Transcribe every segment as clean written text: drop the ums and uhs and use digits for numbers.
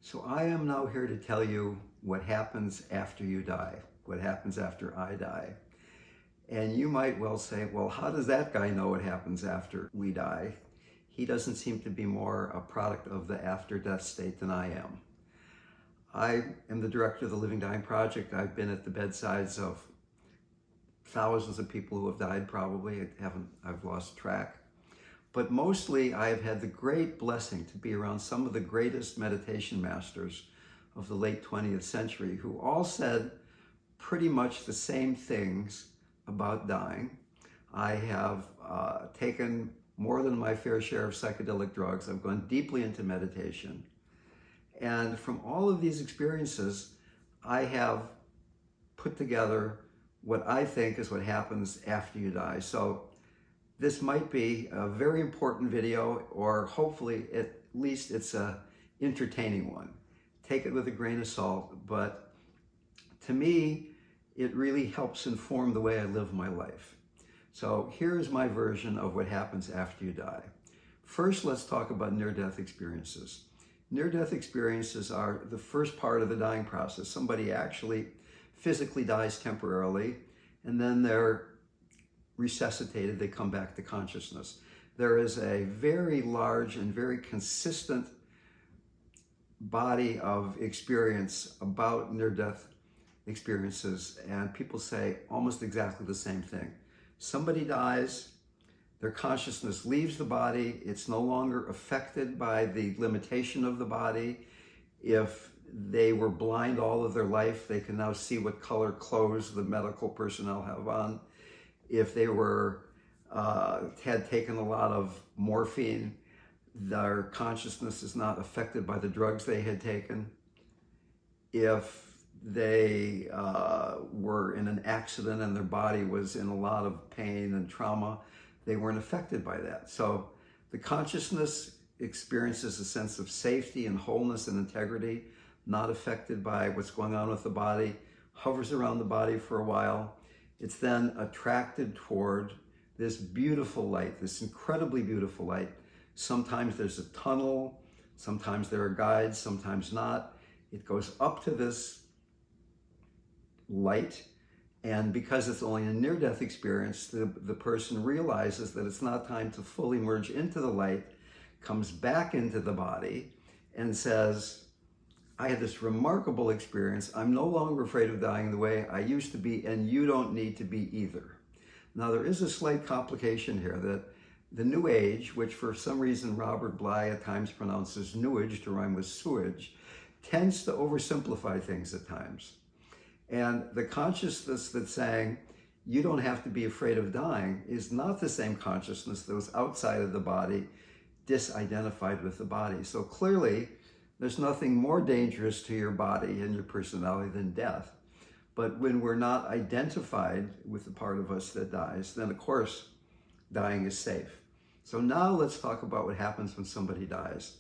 So I am now here to tell you what happens after you die, what happens after I die. And you might well say, well, how does that guy know what happens after we die? He doesn't seem to be more a product of the after-death state than I am. I am the director of the Living Dying Project. I've been at the bedsides of thousands of people who have died probably. I've lost track. But mostly I've had the great blessing to be around some of the greatest meditation masters of the late 20th century who all said pretty much the same things about dying. I have taken more than my fair share of psychedelic drugs. I've gone deeply into meditation. And from all of these experiences, I have put together what I think is what happens after you die. So this might be a very important video, or hopefully at least it's an entertaining one. Take it with a grain of salt, but to me, it really helps inform the way I live my life. So here's my version of what happens after you die. First, let's talk about near-death experiences. Near-death experiences are the first part of the dying process. Somebody actually physically dies temporarily, and then they're resuscitated, they come back to consciousness. There is a very large and very consistent body of experience about near-death experiences, and people say almost exactly the same thing. Somebody dies, their consciousness leaves the body, it's no longer affected by the limitation of the body. If they were blind all of their life, they can now see what color clothes the medical personnel have on. If they had taken a lot of morphine, their consciousness is not affected by the drugs they had taken. If they were in an accident and their body was in a lot of pain and trauma, they weren't affected by that. So the consciousness experiences a sense of safety and wholeness and integrity, not affected by what's going on with the body, hovers around the body for a while. It's then attracted toward this beautiful light, this incredibly beautiful light. Sometimes there's a tunnel, sometimes there are guides, sometimes not. It goes up to this light, and because it's only a near-death experience, the person realizes that it's not time to fully merge into the light, comes back into the body, and says, I had this remarkable experience. I'm no longer afraid of dying the way I used to be, and you don't need to be either. Now, there is a slight complication here that the New Age, which for some reason Robert Bly at times pronounces newage to rhyme with sewage, tends to oversimplify things at times. And the consciousness that's saying, you don't have to be afraid of dying, is not the same consciousness that was outside of the body, disidentified with the body. So clearly, there's nothing more dangerous to your body and your personality than death. But when we're not identified with the part of us that dies, then of course, dying is safe. So now let's talk about what happens when somebody dies.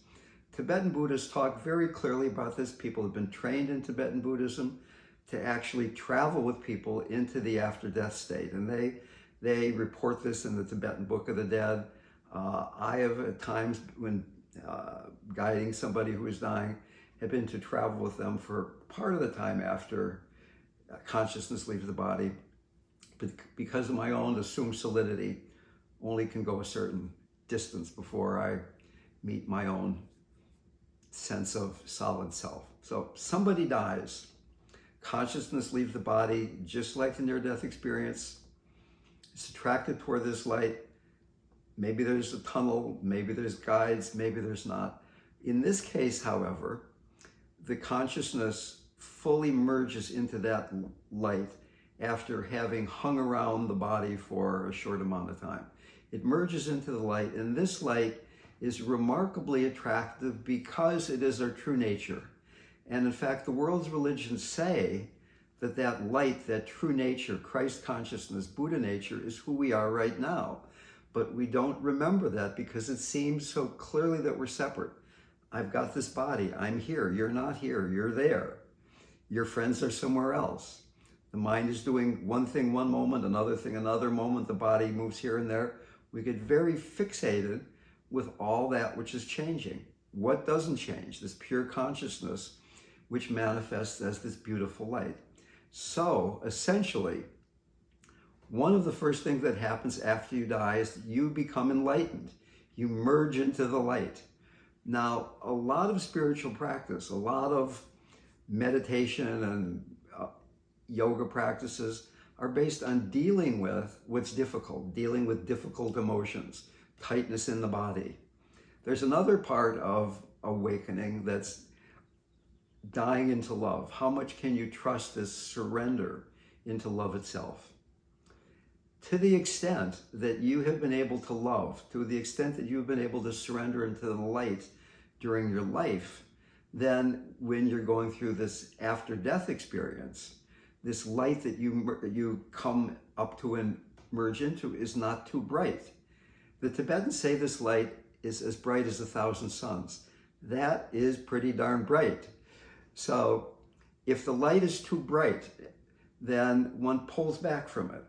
Tibetan Buddhists talk very clearly about this. People have been trained in Tibetan Buddhism to actually travel with people into the after-death state. And they report this in the Tibetan Book of the Dead. I have at times, when guiding somebody who is dying, have been to travel with them for part of the time after consciousness leaves the body. But because of my own assumed solidity, only can go a certain distance before I meet my own sense of solid self. So somebody dies, consciousness leaves the body, just like the near-death experience. It's attracted toward this light. Maybe there's a tunnel, maybe there's guides, maybe there's not. In this case, however, the consciousness fully merges into that light after having hung around the body for a short amount of time. It merges into the light, and this light is remarkably attractive because it is our true nature. And in fact, the world's religions say that that light, that true nature, Christ consciousness, Buddha nature, is who we are right now. But we don't remember that because it seems so clearly that we're separate. I've got this body, I'm here, you're not here, you're there. Your friends are somewhere else. The mind is doing one thing one moment, another thing another moment, the body moves here and there. We get very fixated with all that which is changing. what doesn't change? This pure consciousness, which manifests as this beautiful light. So essentially, one of the first things that happens after you die is you become enlightened. You merge into the light. Now, a lot of spiritual practice, a lot of meditation and yoga practices are based on dealing with what's difficult, dealing with difficult emotions, tightness in the body. There's another part of awakening that's dying into love. How much can you trust this surrender into love itself? To the extent that you have been able to love, to the extent that you've been able to surrender into the light during your life, then when you're going through this after-death experience, this light that you come up to and merge into is not too bright. The Tibetans say this light is as bright as 1,000 suns. That is pretty darn bright. So if the light is too bright, then one pulls back from it.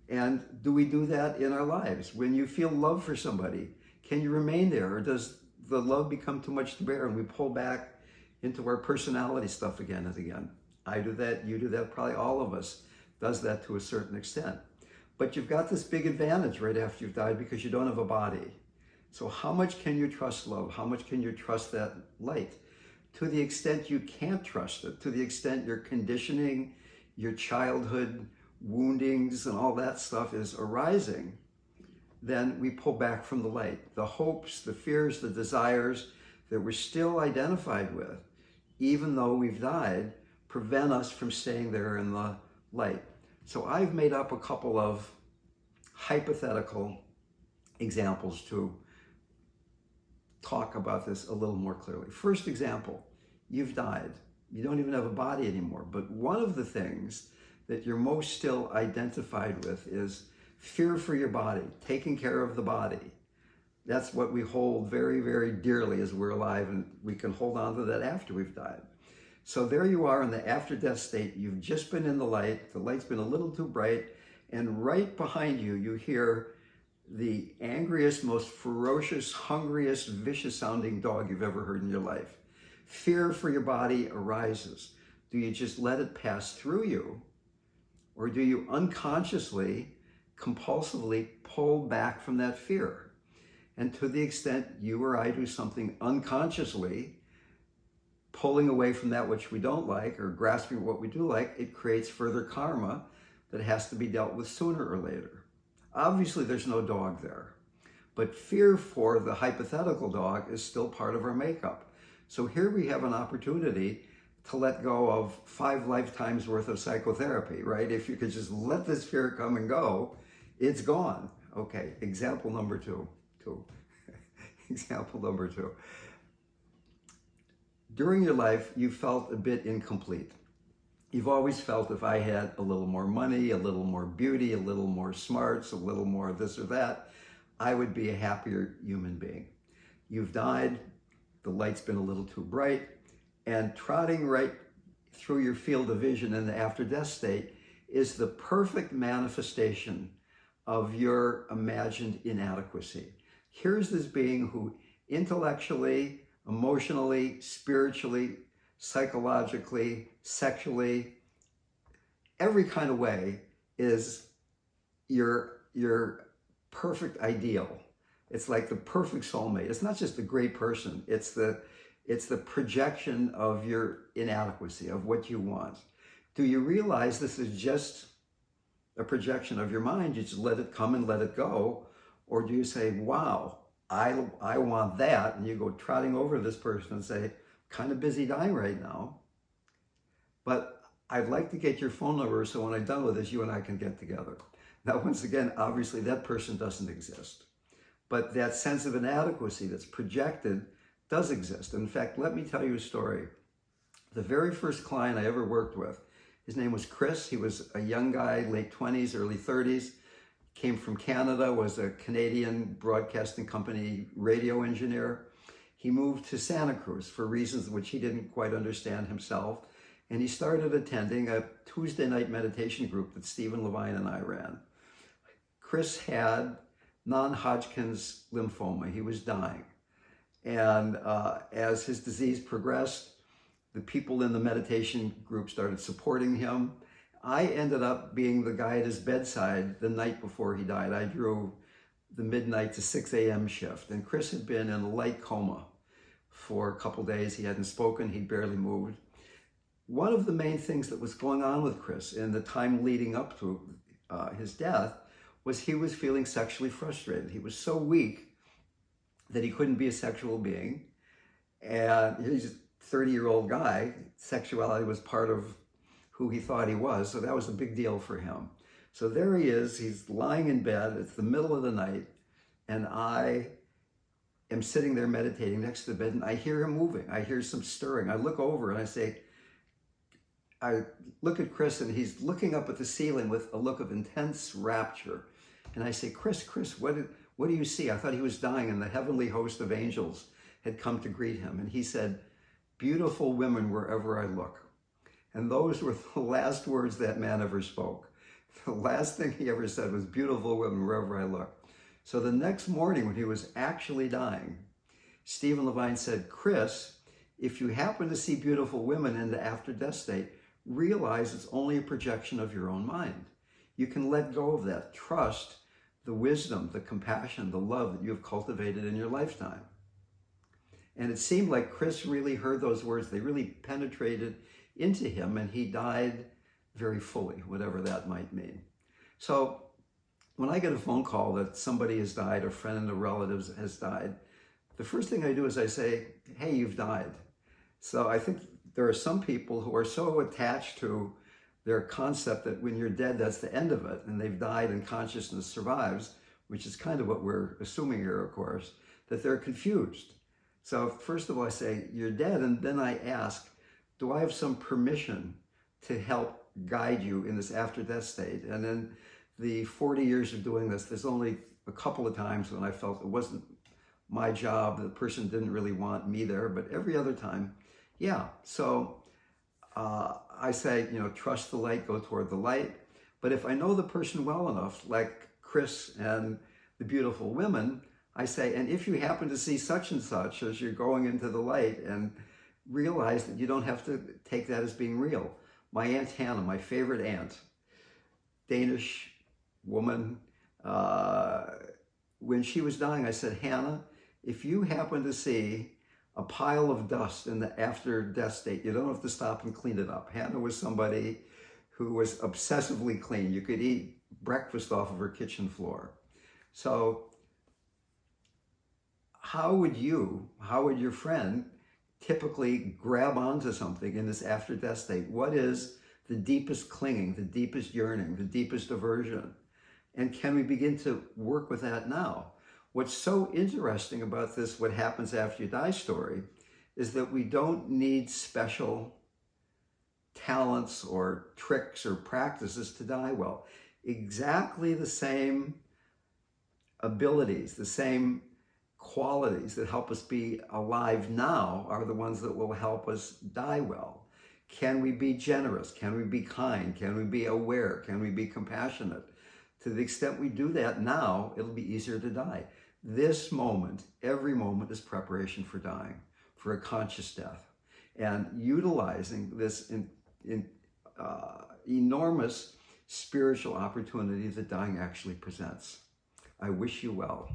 And do we do that in our lives? When you feel love for somebody, can you remain there? Or does the love become too much to bear and we pull back into our personality stuff again and again? I do that, you do that, probably all of us does that to a certain extent. But you've got this big advantage right after you've died because you don't have a body. So how much can you trust love? How much can you trust that light? To the extent you can't trust it, to the extent your conditioning, your childhood woundings and all that stuff is arising, then we pull back from the light. The hopes, the fears, the desires that we're still identified with, even though we've died, prevent us from staying there in the light. So I've made up a couple of hypothetical examples to talk about this a little more clearly. First example, you've died. You don't even have a body anymore. But one of the things that you're most still identified with is fear for your body, taking care of the body. That's what we hold very, very dearly as we're alive, and we can hold on to that after we've died. So there you are in the after-death state. You've just been in the light's been a little too bright, and right behind you, you hear the angriest, most ferocious, hungriest, vicious-sounding dog you've ever heard in your life. Fear for your body arises. Do you just let it pass through you, or do you unconsciously, compulsively pull back from that fear? And to the extent you or I do something unconsciously, pulling away from that which we don't like or grasping what we do like, it creates further karma that has to be dealt with sooner or later. Obviously, there's no dog there, but fear for the hypothetical dog is still part of our makeup. So here we have an opportunity to let go of 5 lifetimes worth of psychotherapy, right? If you could just let this fear come and go, it's gone. Okay, example number two. Example number 2. During your life, you felt a bit incomplete. You've always felt if I had a little more money, a little more beauty, a little more smarts, a little more this or that, I would be a happier human being. You've died, the light's been a little too bright, and trotting right through your field of vision in the after-death state is the perfect manifestation of your imagined inadequacy. Here's this being who intellectually, emotionally, spiritually, psychologically, sexually, every kind of way is your perfect ideal. It's like the perfect soulmate. It's not just a great person. It's the projection of your inadequacy, of what you want. Do you realize this is just a projection of your mind? You just let it come and let it go. Or do you say, wow, I want that, and you go trotting over to this person and say, kind of busy dying right now, but I'd like to get your phone number so when I'm done with this, you and I can get together. Now, once again, obviously that person doesn't exist, but that sense of inadequacy that's projected does exist. In fact, let me tell you a story. The very first client I ever worked with, his name was Chris. He was a young guy, late 20s, early 30s, came from Canada, was a Canadian broadcasting company radio engineer. He moved to Santa Cruz for reasons which he didn't quite understand himself. And he started attending a Tuesday night meditation group that Stephen Levine and I ran. Chris had non-Hodgkin's lymphoma. He was dying. And as his disease progressed, the people in the meditation group started supporting him. I ended up being the guy at his bedside the night before he died. I drew the midnight to 6 a.m. shift, and Chris had been in a light coma for a couple days. He hadn't spoken, he'd barely moved. One of the main things that was going on with Chris in the time leading up to his death was he was feeling sexually frustrated. He was so weak that he couldn't be a sexual being. And he's a 30-year-old guy. Sexuality was part of who he thought he was, so that was a big deal for him. So there he is, he's lying in bed, it's the middle of the night, and I am sitting there meditating next to the bed, and I hear him moving. I hear some stirring. I look over and I look at Chris, and he's looking up at the ceiling with a look of intense rapture. And I say, Chris, what do you see? I thought he was dying, and the heavenly host of angels had come to greet him. And he said, beautiful women wherever I look. And those were the last words that man ever spoke. The last thing he ever said was, beautiful women wherever I look. So the next morning when he was actually dying, Stephen Levine said, Chris, if you happen to see beautiful women in the after-death state, realize it's only a projection of your own mind. You can let go of that. Trust the wisdom, the compassion, the love that you have cultivated in your lifetime. And it seemed like Chris really heard those words. They really penetrated into him, and he died very fully, whatever that might mean. So when I get a phone call that somebody has died, a friend or relatives has died, the first thing I do is I say, hey, you've died. So I think there are some people who are so attached to their concept that when you're dead, that's the end of it, and they've died and consciousness survives, which is kind of what we're assuming here, of course, that they're confused. So first of all, I say, you're dead, and then I ask, do I have some permission to help guide you in this after-death state? And in the 40 years of doing this, there's only a couple of times when I felt it wasn't my job, the person didn't really want me there, but every other time, yeah. So I say, trust the light, go toward the light. But if I know the person well enough, like Chris and the beautiful women, I say, and if you happen to see such and such as you're going into the light, and realize that you don't have to take that as being real. My Aunt Hannah, my favorite aunt, Danish woman, when she was dying, I said, Hannah, if you happen to see a pile of dust in the after-death state, you don't have to stop and clean it up. Hannah was somebody who was obsessively clean. You could eat breakfast off of her kitchen floor. So how would your friend typically grab onto something in this after-death state? What is the deepest clinging, the deepest yearning, the deepest aversion? And can we begin to work with that now? What's so interesting about this what happens after you die story is that we don't need special talents or tricks or practices to die well. Exactly the same abilities, the same qualities that help us be alive now are the ones that will help us die well. Can we be generous? Can we be kind? Can we be aware? Can we be compassionate? To the extent we do that now, it'll be easier to die. This moment, every moment is preparation for dying, for a conscious death. And utilizing this enormous spiritual opportunity that dying actually presents. I wish you well.